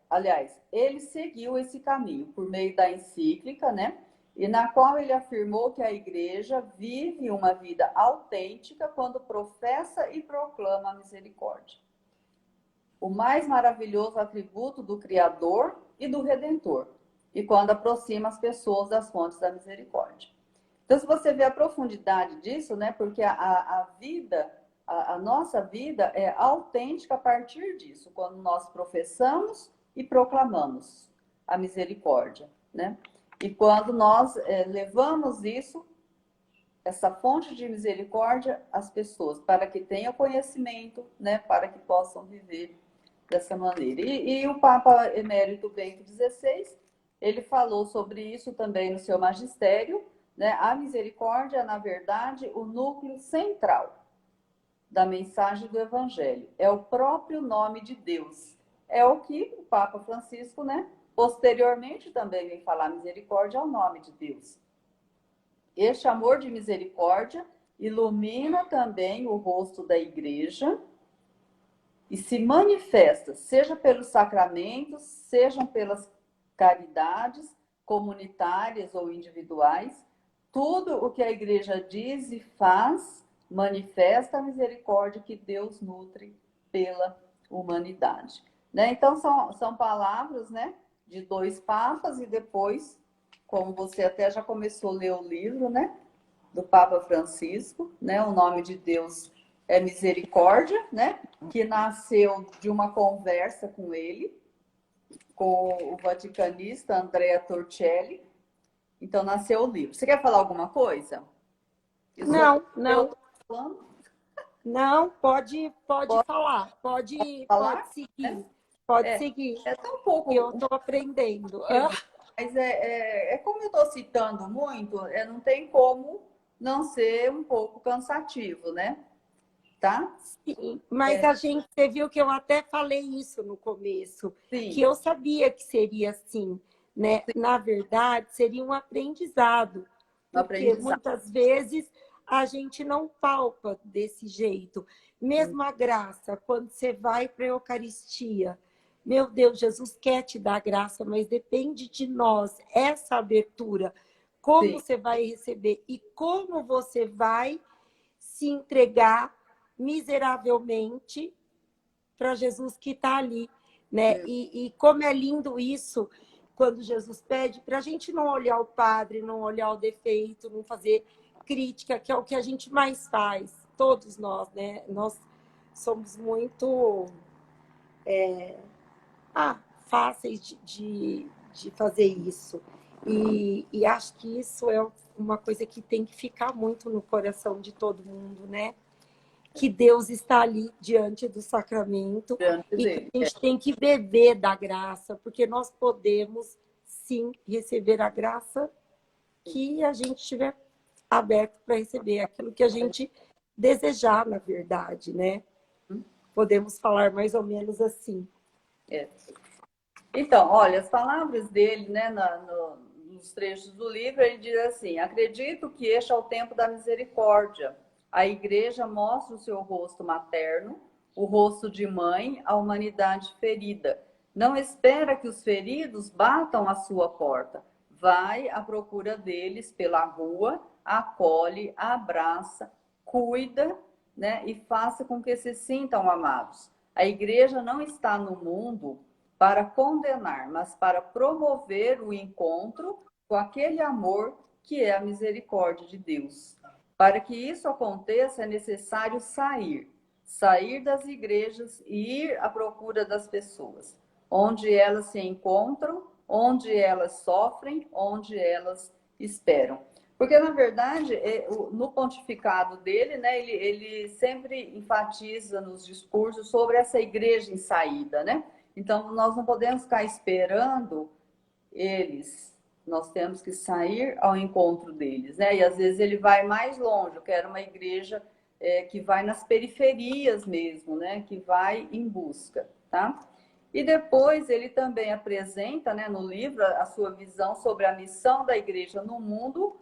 Speaker 2: aliás, ele seguiu esse caminho por meio da encíclica, né, e na qual ele afirmou que a igreja vive uma vida autêntica quando professa e proclama a misericórdia. O mais maravilhoso atributo do Criador e do Redentor, e quando aproxima as pessoas das fontes da misericórdia. Então, se você vê a profundidade disso, né, porque a vida, a nossa vida é autêntica a partir disso, quando nós professamos e proclamamos a misericórdia, né? E quando nós levamos isso, essa fonte de misericórdia às pessoas, para que tenham conhecimento, né, para que possam viver dessa maneira. E o Papa Emérito Bento XVI, ele falou sobre isso também no seu magistério, né? A misericórdia é, na verdade, o núcleo central da mensagem do Evangelho. É o próprio nome de Deus. É o que o Papa Francisco, né, posteriormente também vem falar, misericórdia é o nome de Deus. Este amor de misericórdia ilumina também o rosto da igreja e se manifesta, seja pelos sacramentos, sejam pelas caridades comunitárias ou individuais. Tudo o que a igreja diz e faz manifesta a misericórdia que Deus nutre pela humanidade. Né? Então, são palavras, né, de 2 papas e depois, como você até já começou a ler o livro, né, do Papa Francisco, né, o nome de Deus é misericórdia, né, que nasceu de uma conversa com ele, com o vaticanista Andrea Torricelli. Então, nasceu o livro. Você quer falar alguma coisa?
Speaker 1: Não.
Speaker 4: Não, pode falar. Pode seguir. Pode seguir.
Speaker 2: É tão pouco.
Speaker 4: Eu estou aprendendo.
Speaker 2: Mas como eu estou citando muito, não tem como não ser um pouco cansativo, né? Tá?
Speaker 4: Sim, mas você viu que eu até falei isso no começo,
Speaker 2: Sim.
Speaker 4: Que eu sabia que seria assim, né? Sim. Na verdade, seria um aprendizado, porque muitas vezes a gente não palpa desse jeito. Mesmo a graça, quando você vai para a Eucaristia, meu Deus, Jesus quer te dar graça, mas depende de nós, essa abertura, como Sim. você vai receber e como você vai se entregar miseravelmente para Jesus que está ali, né? E como é lindo isso, quando Jesus pede para a gente não olhar o padre, não olhar o defeito, não fazer crítica, que é o que a gente mais faz, todos nós, né? Nós somos muito fáceis de fazer isso. E acho que isso é uma coisa que tem que ficar muito no coração de todo mundo, né? Que Deus está ali diante do sacramento e que a gente tem que beber da graça, porque nós podemos, sim, receber a graça que a gente estiver aberto para receber, aquilo que a gente desejar, na verdade, né? Podemos falar mais ou menos assim.
Speaker 2: Então, olha, as palavras dele, né, nos trechos do livro, ele diz assim: acredito que este é o tempo da misericórdia. A igreja mostra o seu rosto materno, o rosto de mãe, à humanidade ferida. Não espera que os feridos batam à sua porta. Vai à procura deles pela rua, acolhe, abraça, cuida, né, e faça com que se sintam amados. A igreja não está no mundo para condenar, mas para promover o encontro com aquele amor que é a misericórdia de Deus. Para que isso aconteça, é necessário sair das igrejas e ir à procura das pessoas, onde elas se encontram, onde elas sofrem, onde elas esperam. Porque, na verdade, no pontificado dele, né, ele sempre enfatiza nos discursos sobre essa igreja em saída, né? Então, nós não podemos ficar esperando eles. Nós temos que sair ao encontro deles, né? E às vezes ele vai mais longe. Eu quero uma igreja que vai nas periferias mesmo, né? Que vai em busca, tá? E depois ele também apresenta, né, no livro, a sua visão sobre a missão da igreja no mundo,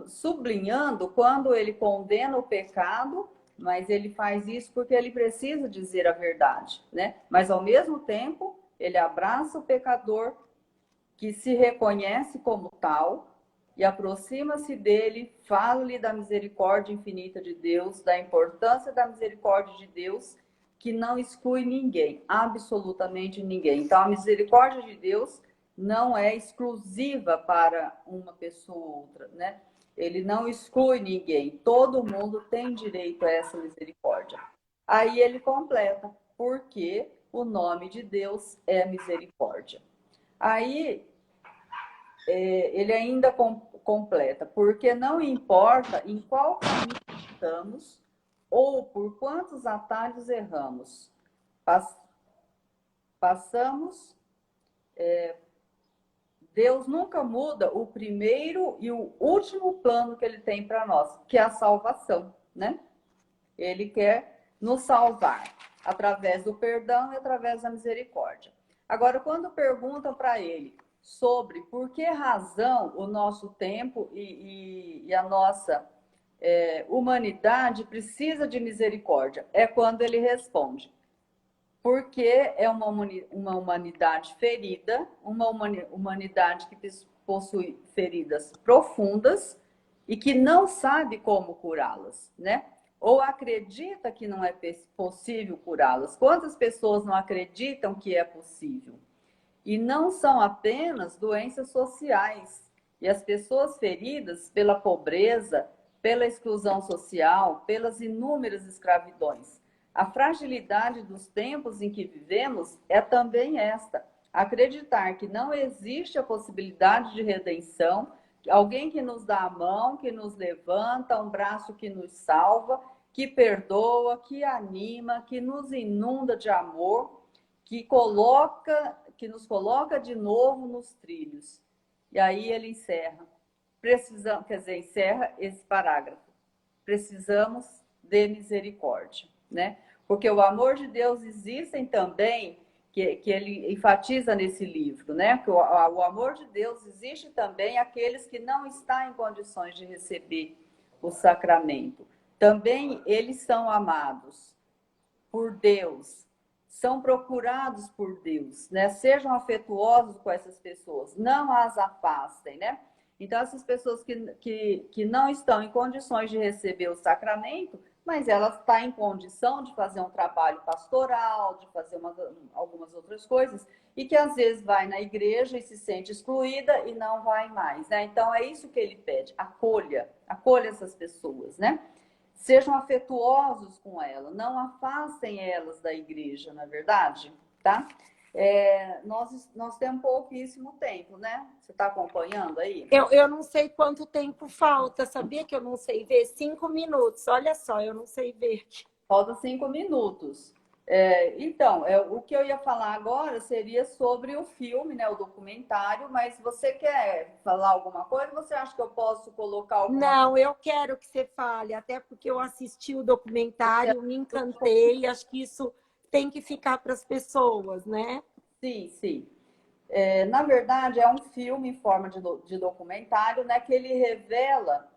Speaker 2: sublinhando quando ele condena o pecado, mas ele faz isso porque ele precisa dizer a verdade, né? Mas ao mesmo tempo, ele abraça o pecador que se reconhece como tal, e aproxima-se dele, fala-lhe da misericórdia infinita de Deus, da importância da misericórdia de Deus, que não exclui ninguém, absolutamente ninguém. Então, a misericórdia de Deus não é exclusiva para uma pessoa ou outra, né? Ele não exclui ninguém, todo mundo tem direito a essa misericórdia. Aí ele completa, porque o nome de Deus é misericórdia. Aí ele ainda completa, porque não importa em qual caminho estamos ou por quantos atalhos erramos, passamos, Deus nunca muda o primeiro e o último plano que ele tem para nós, que é a salvação, né? Ele quer nos salvar através do perdão e através da misericórdia. Agora, quando perguntam para ele sobre por que razão o nosso tempo e a nossa humanidade precisa de misericórdia, é quando ele responde: porque é uma humanidade ferida, uma humanidade que possui feridas profundas e que não sabe como curá-las, né? Ou acredita que não é possível curá-las. Quantas pessoas não acreditam que é possível? E não são apenas doenças sociais. E as pessoas feridas pela pobreza, pela exclusão social, pelas inúmeras escravidões. A fragilidade dos tempos em que vivemos é também esta: acreditar que não existe a possibilidade de redenção, alguém que nos dá a mão, que nos levanta, um braço que nos salva, que perdoa, que anima, que nos inunda de amor, que nos coloca de novo nos trilhos. E aí ele encerra. Encerra esse parágrafo. Precisamos de misericórdia, né? Porque o amor de Deus existe também, que ele enfatiza nesse livro, né? Que o amor de Deus existe também aqueles que não estão em condições de receber o sacramento. Também eles são amados por Deus, são procurados por Deus, né? Sejam afetuosos com essas pessoas, não as afastem, né? Então, essas pessoas que não estão em condições de receber o sacramento, mas ela está em condição de fazer um trabalho pastoral, de fazer algumas outras coisas, e que às vezes vai na igreja e se sente excluída e não vai mais, né? Então, é isso que ele pede: acolha essas pessoas, né? Sejam afetuosos com ela, não afastem elas da igreja, na verdade, tá? Nós temos pouquíssimo tempo, né? Você está acompanhando aí?
Speaker 4: Eu não sei quanto tempo falta, sabia que eu não sei ver? 5 minutos, olha só, eu não sei ver.
Speaker 2: Falta 5 minutos. Então, o que eu ia falar agora seria sobre o filme, né, o documentário, mas você quer falar alguma coisa? Você acha que eu posso colocar alguma coisa?
Speaker 4: Não, eu quero que você fale, até porque eu assisti o documentário, me encantei, acho que isso tem que ficar para as pessoas, né?
Speaker 2: Sim, sim. Na verdade, é um filme em forma de documentário, né, que ele revela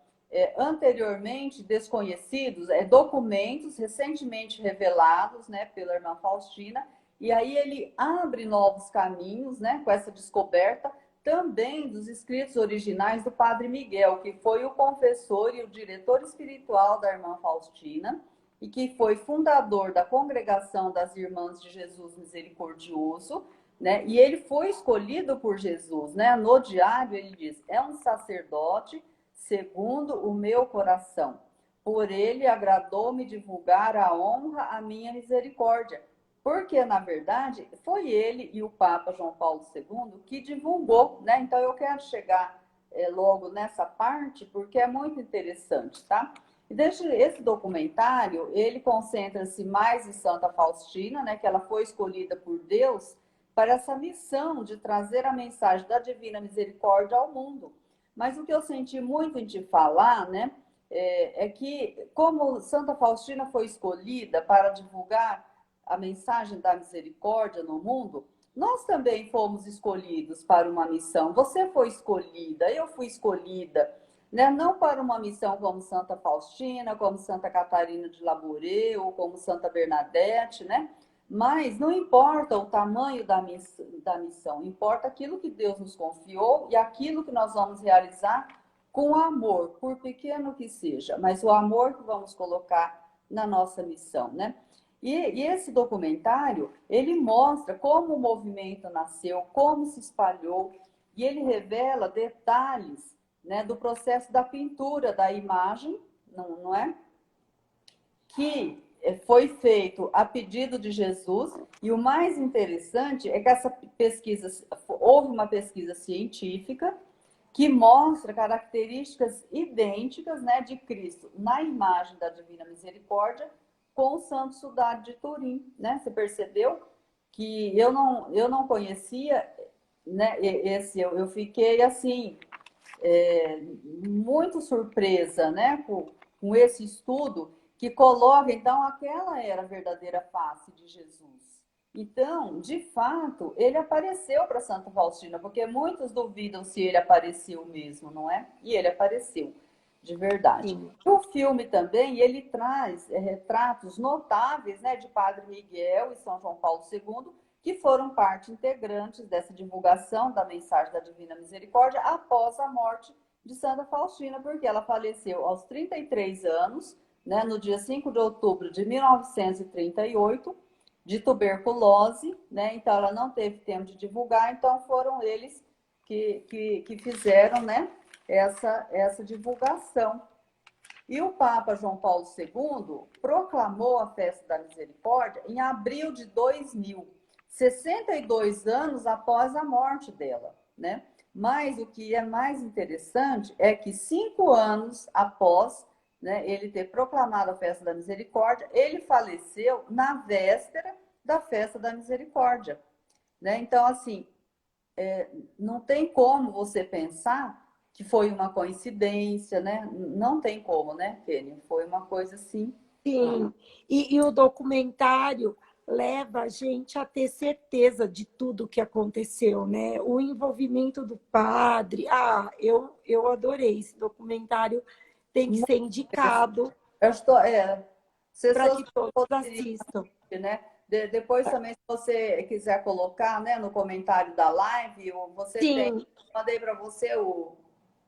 Speaker 2: anteriormente desconhecidos, documentos recentemente revelados, né, pela irmã Faustina, e aí ele abre novos caminhos, né, com essa descoberta também dos escritos originais do Padre Miguel, que foi o confessor e o diretor espiritual da irmã Faustina, e que foi fundador da Congregação das Irmãs de Jesus Misericordioso, né? E ele foi escolhido por Jesus, né? No diário ele diz: é um sacerdote segundo o meu coração. Por ele agradou-me divulgar a honra à minha misericórdia. Porque, na verdade, foi ele e o Papa João Paulo II que divulgou, né? Então eu quero chegar logo nessa parte, porque é muito interessante, tá? E esse documentário, ele concentra-se mais em Santa Faustina, né? Que ela foi escolhida por Deus para essa missão de trazer a mensagem da Divina Misericórdia ao mundo. Mas o que eu senti muito em te falar, né, é que como Santa Faustina foi escolhida para divulgar a mensagem da misericórdia no mundo, nós também fomos escolhidos para uma missão. Você foi escolhida, eu fui escolhida, né, não para uma missão como Santa Faustina, como Santa Catarina de Labouré ou como Santa Bernadette, né? Mas não importa o tamanho da missão, importa aquilo que Deus nos confiou e aquilo que nós vamos realizar com amor, por pequeno que seja, mas o amor que vamos colocar na nossa missão, né? E esse documentário, ele mostra como o movimento nasceu, como se espalhou, e ele revela detalhes, né, do processo da pintura da imagem, não é? Que foi feito a pedido de Jesus, e o mais interessante é que essa pesquisa, houve uma pesquisa científica que mostra características idênticas, né, de Cristo na imagem da Divina Misericórdia com o Santo Sudário de Turim, né? Você percebeu que eu não conhecia, né? Eu fiquei assim muito surpresa, né, com esse estudo que coloca, então, aquela era a verdadeira face de Jesus. Então, de fato, ele apareceu para Santa Faustina, porque muitos duvidam se ele apareceu mesmo, não é? E ele apareceu, de verdade.
Speaker 4: Sim.
Speaker 2: O filme também, ele traz retratos notáveis, né, de Padre Miguel e São João Paulo II, que foram parte integrantes dessa divulgação da mensagem da Divina Misericórdia após a morte de Santa Faustina, porque ela faleceu aos 33 anos, né, no dia 5 de outubro de 1938, de tuberculose, né? Então ela não teve tempo de divulgar, então foram eles que fizeram, né, essa divulgação. E o Papa João Paulo II proclamou a Festa da Misericórdia em abril de 2000, 62 anos após a morte dela, né? Mas o que é mais interessante é que 5 anos após, né, ele ter proclamado a Festa da Misericórdia, ele faleceu na véspera da Festa da Misericórdia, né? Então, assim, não tem como você pensar que foi uma coincidência, né? Não tem como, né, Kênia? Foi uma coisa assim.
Speaker 4: Sim, e o documentário leva a gente a ter certeza de tudo que aconteceu, né? O envolvimento do padre. Eu adorei esse documentário, tem que ser indicado
Speaker 2: Eu estou,
Speaker 4: para que todos assistam.
Speaker 2: né? Depois também, se você quiser colocar, né, no comentário da live, você tem, mandei para você o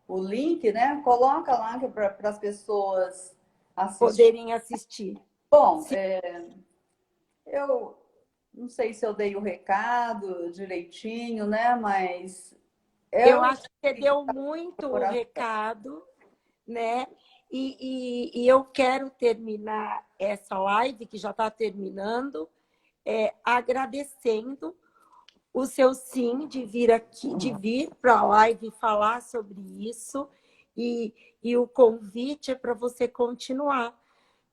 Speaker 2: link, né? Coloca lá para as pessoas
Speaker 4: poderem assistir.
Speaker 2: Bom, eu não sei se eu dei o recado direitinho, né? Mas
Speaker 4: eu acho que você deu muito o recado, né? E eu quero terminar essa live, que já está terminando, agradecendo o seu sim de vir aqui, de vir para a live falar sobre isso. E o convite é para você continuar,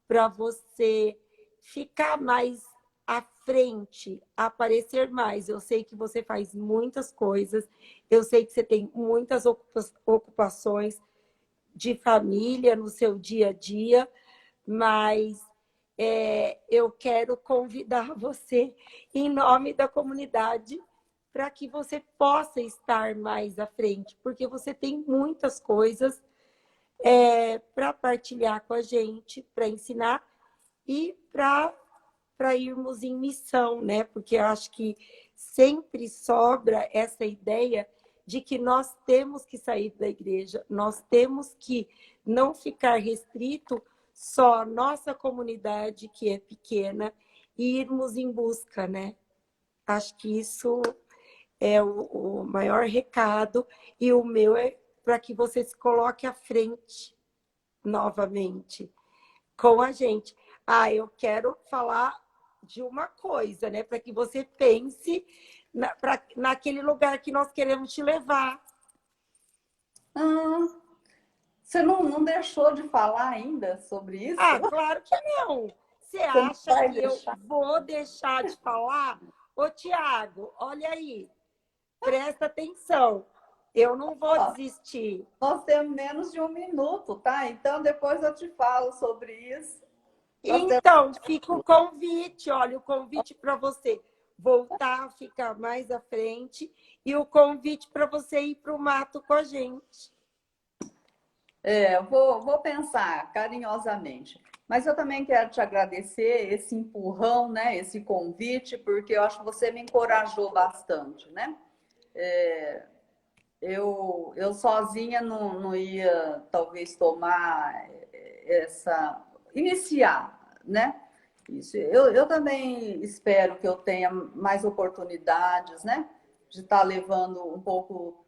Speaker 4: para você ficar mais à frente, aparecer mais. Eu sei que você faz muitas coisas, eu sei que você tem muitas ocupações de família no seu dia a dia, mas eu quero convidar você, em nome da comunidade, para que você possa estar mais à frente, porque você tem muitas coisas para partilhar com a gente, para ensinar e para irmos em missão, né? Porque eu acho que sempre sobra essa ideia de que nós temos que sair da igreja, nós temos que não ficar restrito só à nossa comunidade, que é pequena, e irmos em busca, né? Acho que isso é o maior recado, e o meu é para que você se coloque à frente novamente com a gente. Eu quero falar de uma coisa, né? Para que você pense naquele lugar que nós queremos te levar.
Speaker 2: Você não deixou de falar ainda sobre isso?
Speaker 4: Claro que não. Você acha que eu vou deixar de falar? Ô, Tiago, olha aí. Presta atenção. Eu não vou desistir.
Speaker 2: Nós temos menos de 1 minuto, tá? Então, depois eu te falo sobre isso.
Speaker 4: Então, fica o convite. Olha, o convite para você voltar, ficar mais à frente, e o convite para você ir para o mato com a gente.
Speaker 2: Vou pensar carinhosamente. Mas eu também quero te agradecer esse empurrão, né? Esse convite, porque eu acho que você me encorajou bastante, né? eu sozinha não ia, talvez, tomar iniciar, né? Isso. Eu também espero que eu tenha mais oportunidades, né? De estar levando um pouco